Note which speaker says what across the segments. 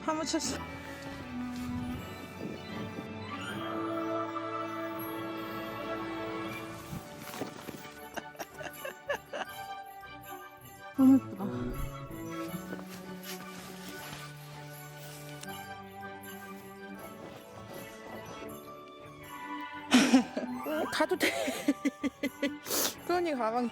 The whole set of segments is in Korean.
Speaker 1: 한번 쳤어. 너무 예쁘다. 가도 돼. 소은이 가방.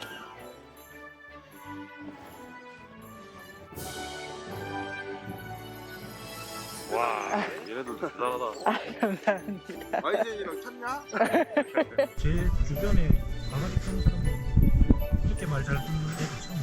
Speaker 2: 와, 얘네들 대단하다.
Speaker 1: 감사합니다.
Speaker 2: 마이젠이랑 쳤냐?
Speaker 3: 제 주변에 강아지 키우는 사람들 이렇게 말 잘 듣는 애들 처음.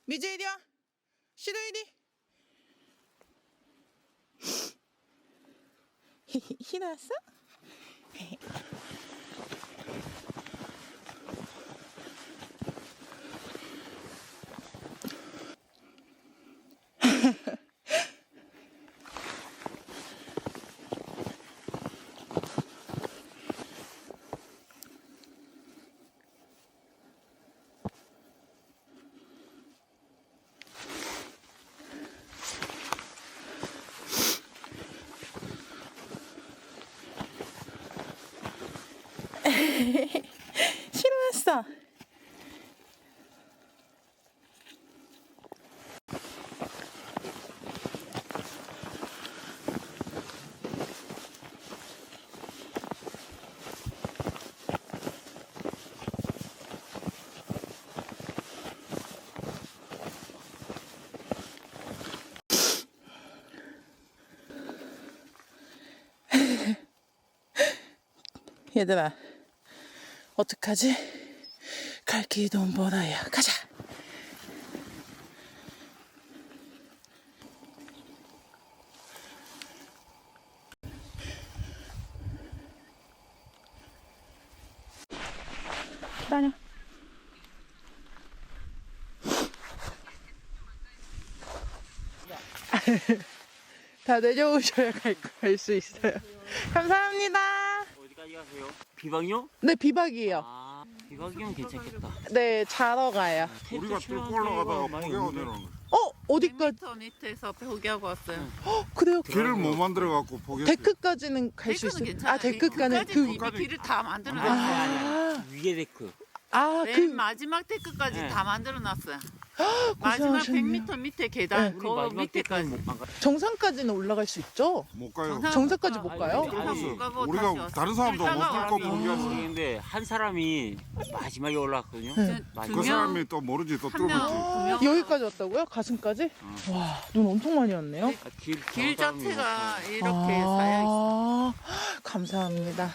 Speaker 1: 미주 이리 와. 시도 이리. 희 나왔어? 싫어했어. 얘들아, 어떡하지? 갈 길도 멀어요. 가자. 다녀. 다 내려오셔야 갈 수 있어요. 감사합니다.
Speaker 4: 어디까지 가세요? 비방이요?
Speaker 1: 네, 비박이에요.
Speaker 4: 아, 비방이면 괜찮겠다.
Speaker 1: 네, 자러 가요.
Speaker 2: 우리가 뚫고 올라가다가 포기하고 내려오는 거야.
Speaker 1: 어디까지?
Speaker 5: 100m 밑에서 포기하고 왔어요.
Speaker 1: 그래요?
Speaker 2: 길을 못 만들어갖고 포기했어.
Speaker 1: 데크까지는 갈 수 있어요.
Speaker 5: 괜찮아요.
Speaker 1: 아, 데크까지는
Speaker 5: 데크까지 길을 다 만들어놨어요.
Speaker 4: 위에 데크.
Speaker 5: 맨 마지막 데크까지
Speaker 4: 네.
Speaker 5: 다 만들어놨어요. 마지막
Speaker 1: 고생하셨네요.
Speaker 5: 100m 밑에 계단
Speaker 4: 우리
Speaker 5: 그
Speaker 4: 마지막
Speaker 5: 밑에까지.
Speaker 4: 데크는 못 가.
Speaker 1: 정상까지는 올라갈 수 있죠?
Speaker 2: 못 가요.
Speaker 1: 정상까지 못 가요?
Speaker 4: 아니,
Speaker 5: 못 가고 다시
Speaker 2: 우리가
Speaker 5: 왔어요.
Speaker 2: 다른 사람도 못
Speaker 5: 길다가
Speaker 2: 뚫고
Speaker 5: 왔어요.
Speaker 2: 포기했어.
Speaker 4: 모르겠는데 한 사람이 마지막에 올라왔거든요.
Speaker 1: 네.
Speaker 4: 마지막에.
Speaker 2: 그 사람이 또 모르지 또
Speaker 5: 한 명,
Speaker 2: 뚫을지.
Speaker 5: 두 명.
Speaker 1: 여기까지 왔다고요? 가슴까지? 와, 눈 엄청 많이 왔네요.
Speaker 5: 길 자체가 이렇게
Speaker 1: 아.
Speaker 5: 쌓여있어요.
Speaker 1: 감사합니다.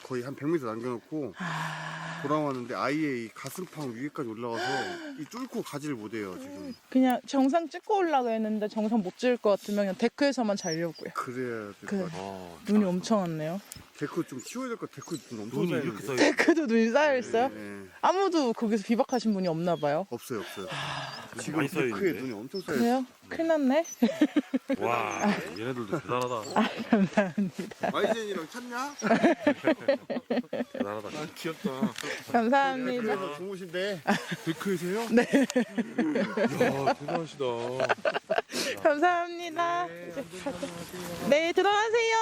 Speaker 2: 거의 한 100m 남겨놓고 돌아왔는데 아예 이 가슴팍 위에까지 올라가서 이 뚫고 가지를 못해요 지금.
Speaker 1: 그냥 정상 찍고 올라가 했는데 정상 못 찍을 것 같으면 그냥 데크에서만 자려고요.
Speaker 2: 그래야 될
Speaker 1: 그-
Speaker 2: 것 같아.
Speaker 1: 눈이 엄청 왔네요.
Speaker 2: 데크 좀 치워야 될 것 같아. 데크 눈 엄청
Speaker 3: 눈이
Speaker 2: 쌓여
Speaker 3: 이렇게
Speaker 2: 있는데.
Speaker 1: 데크도 눈이 쌓여있어요?
Speaker 2: 네.
Speaker 1: 아무도 거기서 비박하신 분이 없나 봐요.
Speaker 2: 없어요. 지금
Speaker 3: 많이 쌓여
Speaker 2: 데크에
Speaker 3: 있는데?
Speaker 2: 눈이 엄청 쌓여 있어.
Speaker 1: 그래요? 큰일 났네.
Speaker 2: 와, 얘네들도 대단하다.
Speaker 1: 감사합니다.
Speaker 2: 마이젠이랑 쳤냐?
Speaker 3: 대단하다.
Speaker 2: 아, 귀엽다.
Speaker 1: 감사합니다.
Speaker 2: 그래서 주무신데. 데크에서요?
Speaker 1: 네.
Speaker 2: 이야, 대단하시다.
Speaker 1: 감사합니다. 네, 들어가세요.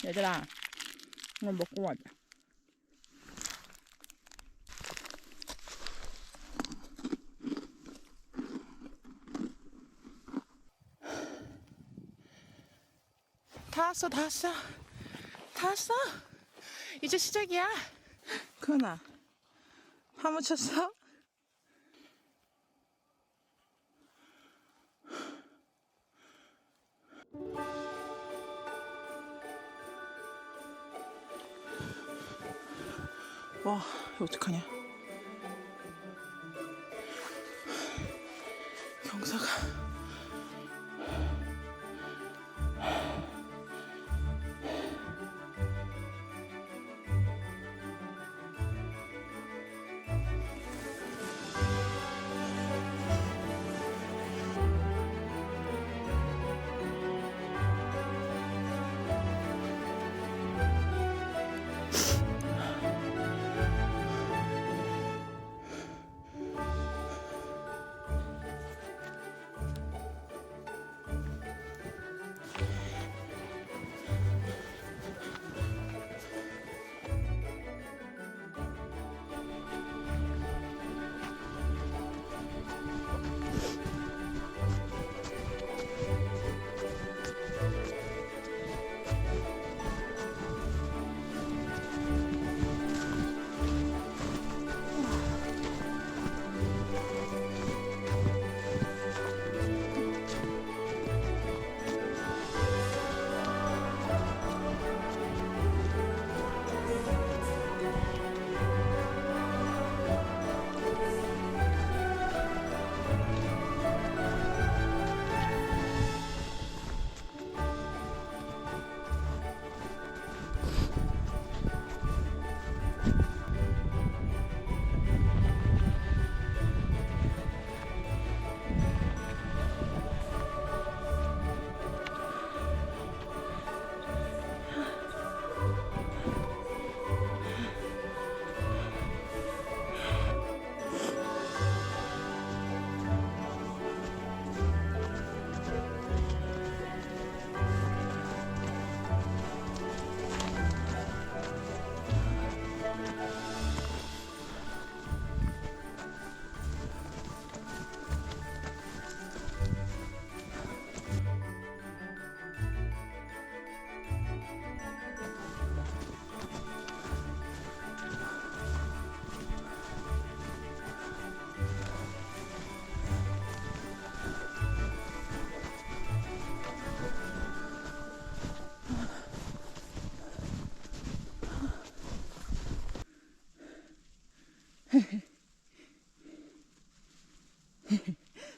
Speaker 1: 얘들아, 먹고 가자. 다 왔어, 다 왔어. 다 왔어. 이제 시작이야. 그나 파묻혔어? 와, 이거 어떡하냐. 경사가.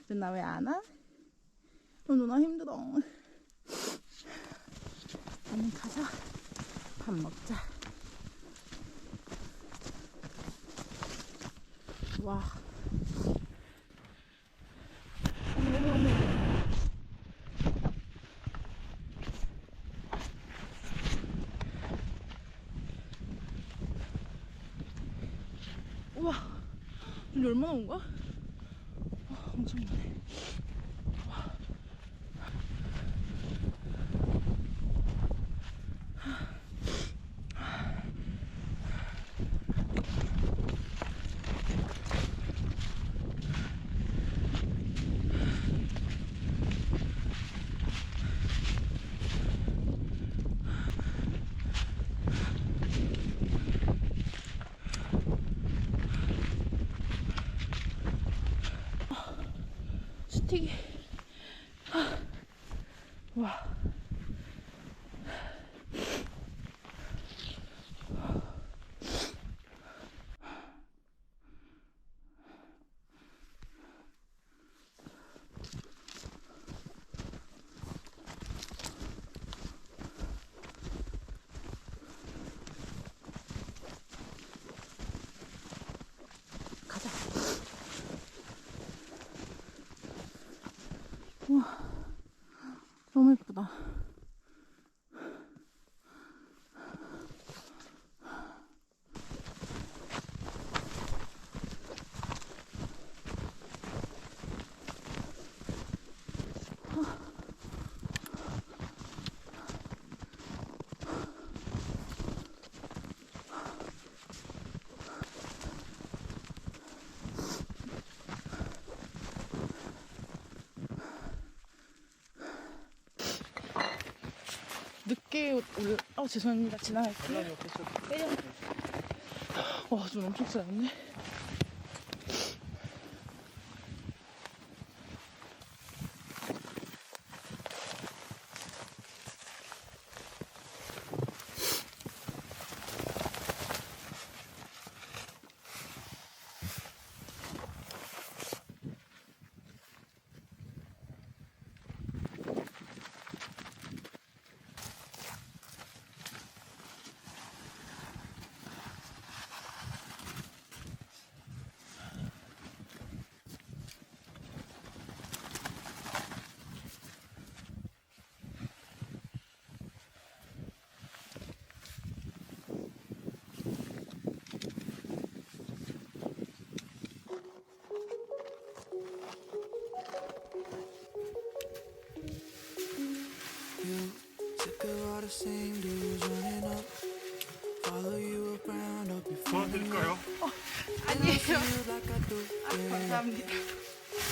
Speaker 1: 누나 왜 안 와? 누나 힘들어. 얼른 가자. 밥 먹자. 와. 우와. 여기 얼마나 온 거야? 엄청 많네. 스틱이. 와. 가자. 우와, 너무 예쁘다. 높게 올라. 죄송합니다. 지나갈게요. 와, 눈 엄청 쌓였네.
Speaker 6: Sick of all the same dudes running up. Follow you around up before
Speaker 3: 도와드릴까요?
Speaker 5: 아니에요.
Speaker 6: you like I do. Yeah.
Speaker 5: 감사합니다.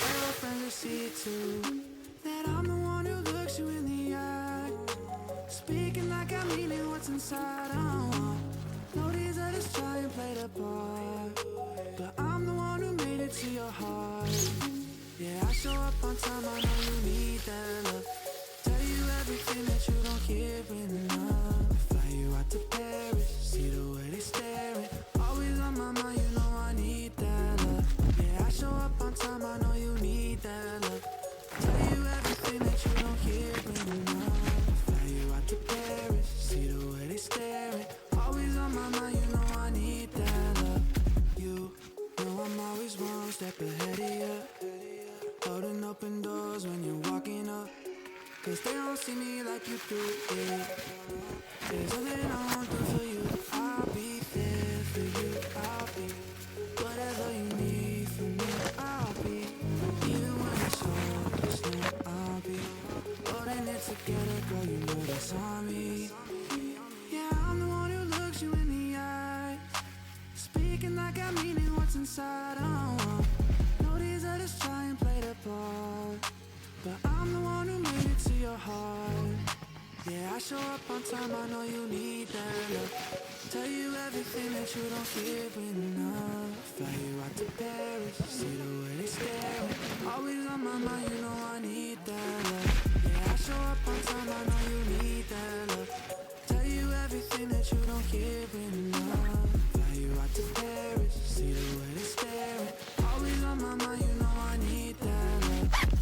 Speaker 6: All your friends will see too. That I'm the one who looks you in the eye. Speaking like I mean it, what's inside. I don't want no these others try and play the part. But I'm the one who made it to your heart. Yeah, I show up on time, I know you need that love. Tell you everything that you don't give enough. Fly you out to Paris, see the way they staring. Always on my mind, you know I need that love. Yeah, I show up on time, I know you need that love. Tell you everything that you don't give enough. Fly you out to Paris, see the way they staring. Always on my mind, you know I need that love. You know I'm always one step ahead of you. Holding open doors when you're walking up. Cause they don't see me like you do, yeah. There's nothing I won't do for you. I'll be there for you, I'll be whatever you need from me, I'll be. Even when it's hopeless, no, I'll be holding it together, girl, you know that's on me. Yeah, I'm the one who looks you in the eye. Speaking like I mean it, what's inside, I don't want no these others try and play the part. But I'm the one who made it to your heart. Yeah, I show up on time, I know you need that love. Tell you everything that you don't give enough. Fly you out to Paris, see the way they stare. Always on my mind, you know I need that love. Yeah, I show up on time, I know you need that love. Tell you everything that you don't give enough. Fly you out to Paris, see the way they stare. Always on my mind, you know I need that love.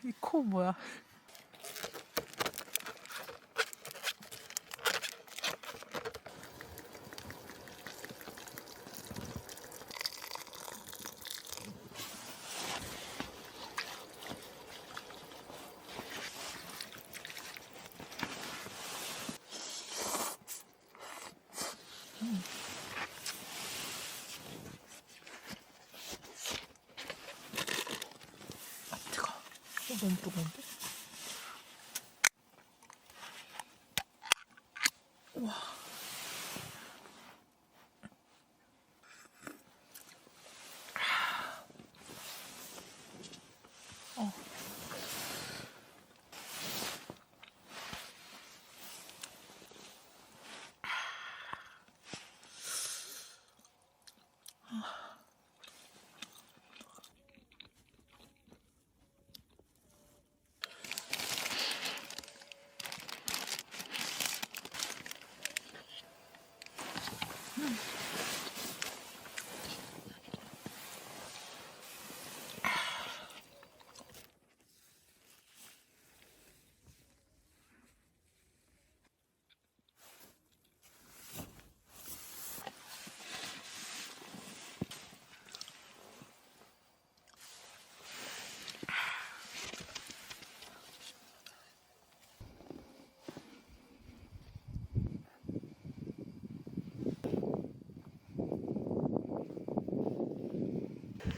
Speaker 1: 이 코 뭐야? 뜨거. 너무 뜨거운데? 와. 어.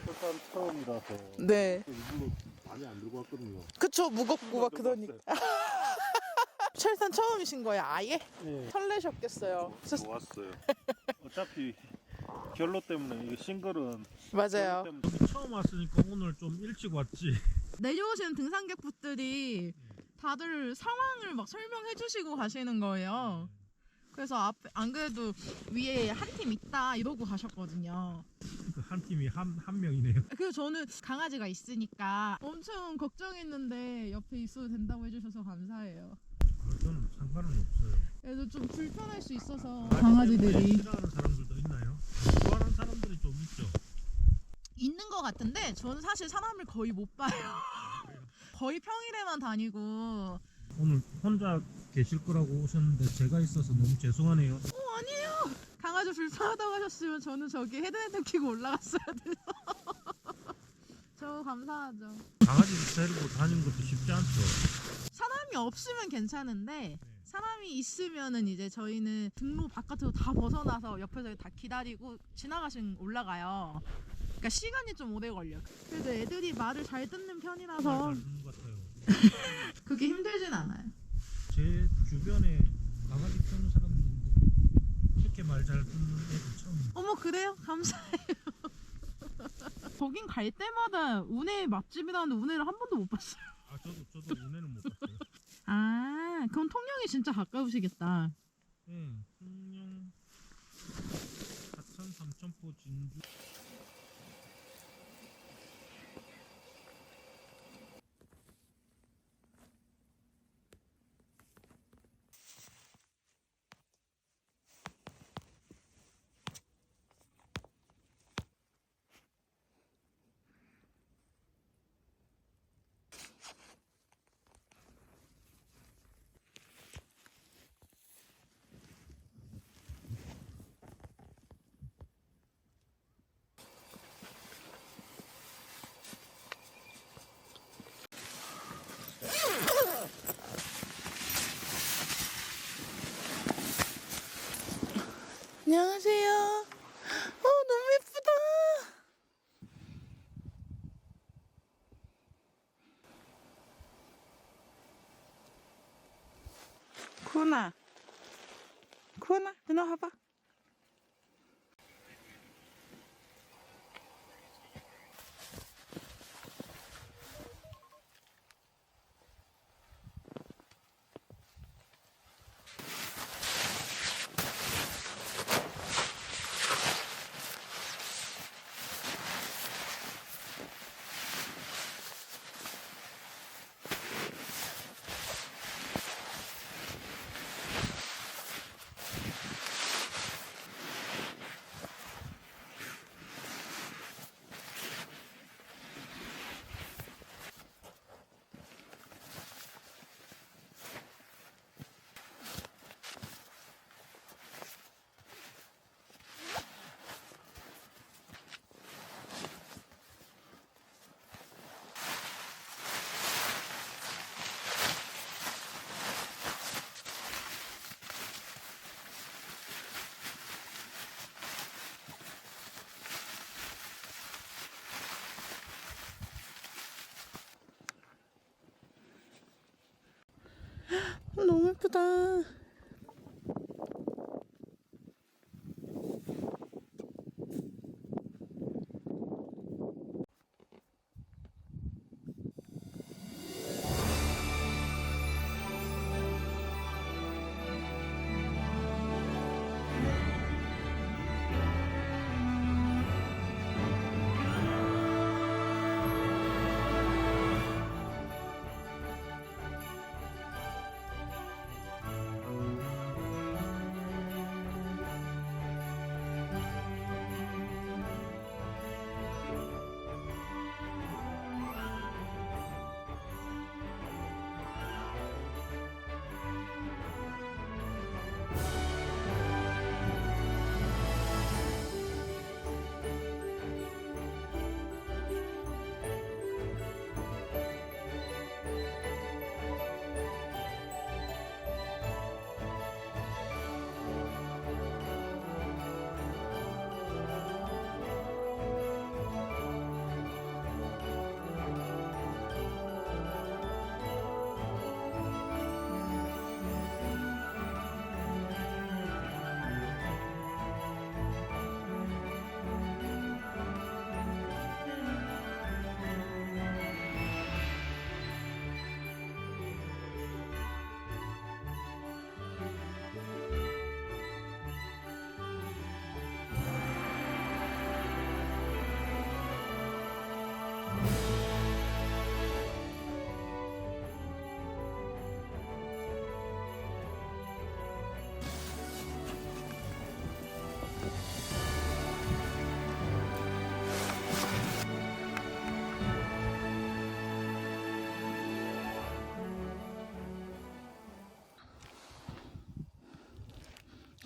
Speaker 3: 일단 처음이라서
Speaker 1: 네.
Speaker 3: 일부러 많이 안 들고 왔거든요.
Speaker 1: 그쵸, 무겁고 막 그러니까. 철산 처음이신 거예요, 아예?
Speaker 3: 네.
Speaker 1: 설레셨겠어요.
Speaker 3: 좋았어요. 어차피 결로 때문에 이게 싱글은
Speaker 1: 맞아요.
Speaker 3: 결로 때문에 처음 왔으니까 오늘 좀 일찍 왔지.
Speaker 1: 내려오시는 등산객분들이 다들 상황을 막 설명해 주시고 가시는 거예요. 그래서 앞에 안 그래도 위에 한 팀 있다 이러고 가셨거든요.
Speaker 3: 한 팀이 한 명이네요.
Speaker 1: 그래서 저는 강아지가 있으니까 엄청 걱정했는데 옆에 있어도 된다고 해주셔서 감사해요.
Speaker 3: 저는 상관은 없어요.
Speaker 1: 그래도 좀 불편할 수 있어서
Speaker 3: 때문에
Speaker 1: 강아지들이
Speaker 3: 싫어하는 사람들도 있나요? 좋아하는 사람들이 좀 있죠.
Speaker 1: 있는 것 같은데 저는 사실 사람을 거의 못 봐요. 거의 평일에만 다니고.
Speaker 3: 오늘 혼자 계실 거라고 오셨는데 제가 있어서 너무 죄송하네요.
Speaker 1: 아니에요. 강아지 불편하다고 하셨으면 저는 저기 헤드헤드 키고 올라갔어야 돼요. 저 감사하죠.
Speaker 3: 강아지 데리고 다니는 것도 쉽지 않죠.
Speaker 1: 사람이 없으면 괜찮은데 사람이 있으면은 이제 저희는 등로 바깥으로 다 벗어나서 옆에서 다 기다리고 지나가시면 올라가요. 그러니까 시간이 좀 오래 걸려. 그래도 애들이 말을 잘 듣는 편이라서
Speaker 3: 잘 듣는 것 같아요.
Speaker 1: 그게 힘들진 않아요.
Speaker 3: 제 주변에 강아지 키우는 사람들인데 이렇게 말 잘 듣는 애들 처음.
Speaker 1: 어머 그래요? 감사해요. 거긴 갈 때마다 운해 맛집이라는데 운해를 한 번도 못 봤어요.
Speaker 3: 아 저도 운해는 못 봤어요.
Speaker 1: 아 그럼 통영이 진짜 가까우시겠다.
Speaker 3: 네, 통영, 하천, 삼천포, 진주.
Speaker 1: 안녕하세요. 너무 예쁘다. 쿠나, 쿠나, 누나 와봐.
Speaker 5: 이쁘다.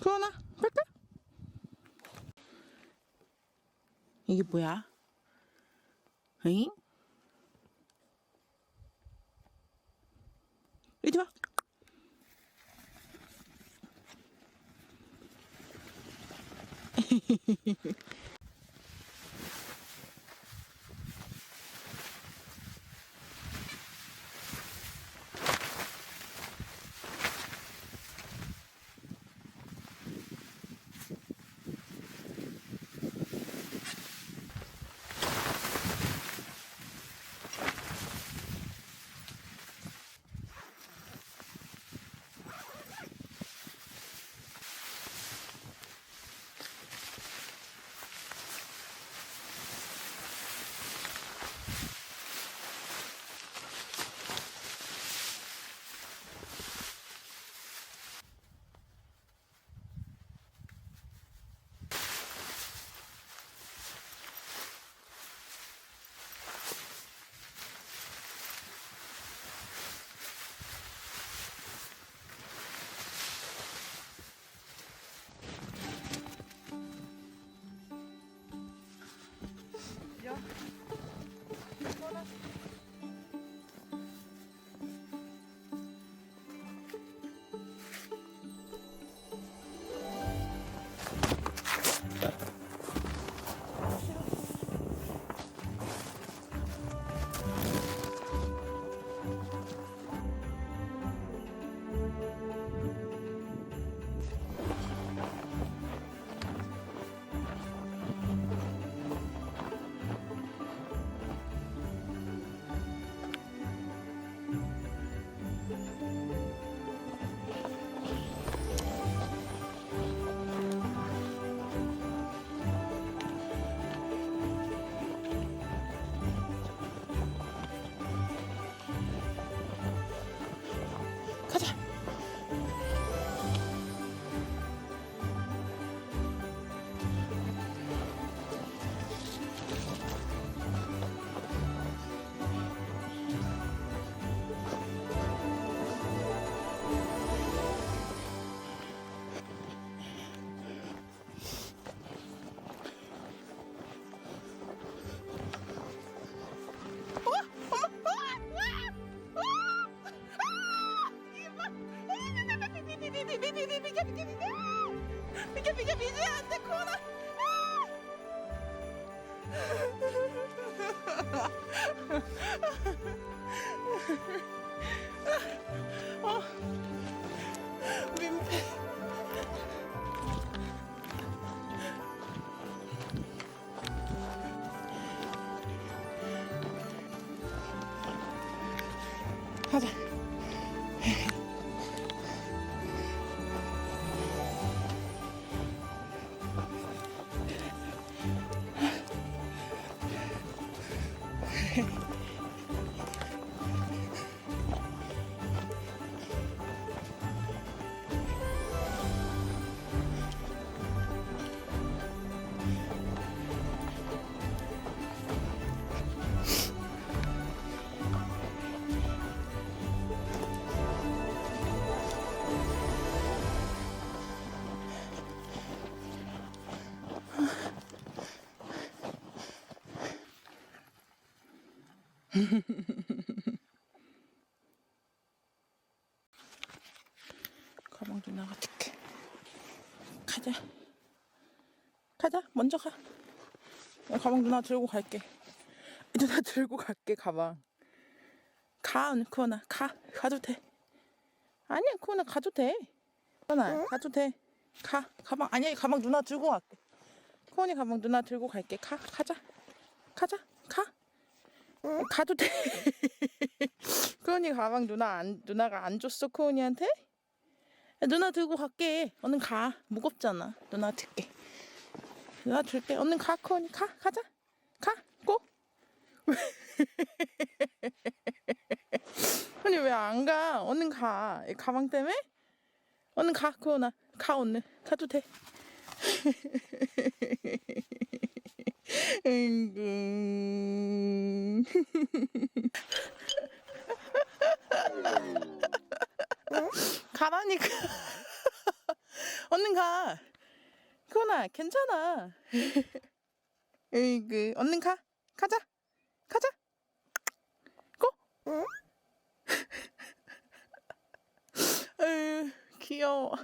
Speaker 5: 그러나 갈까? 이게 뭐야? 응? 이리 와. 비켜 미주야 안돼 코나. 가자. 가방 누나가 들게. 가자. 가자. 먼저 가. 가방 누나 들고 갈게. 누나 들고 갈게 가방. 가 쿠원아 가. 가도 돼. 아니야 쿠원아 가도 돼. 쿠원아 가도 돼. 가. 가방 아니야 가방 누나 들고 갈게. 쿠원이 가방 누나 들고 갈게. 가. 가자. 가자. 가. 가도 돼. 쿠원이 가방 누나가 안 줬어 쿠원이한테? 누나 들고 갈게. 얼른 가. 무겁잖아. 누나 들게. 누나 들게. 얼른 가 쿠원이 가. 가자. 가. 고. 아니 왜 안 가? 얼른 가. 이 가방 때문에? 얼른 가 쿠원아. 가 얼른. 가도 돼. 가라니까. 얼른 가. 쿠원아 괜찮아. 에이그 얼른 가. 가자. 가자. 고. 에휴 귀여워.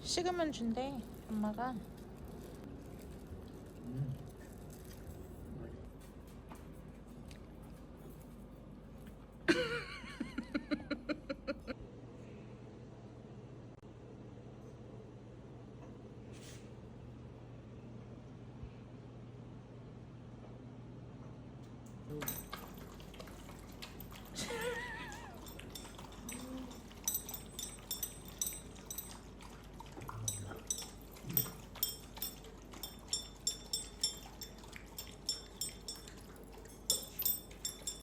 Speaker 5: 식으면 준대 엄마가.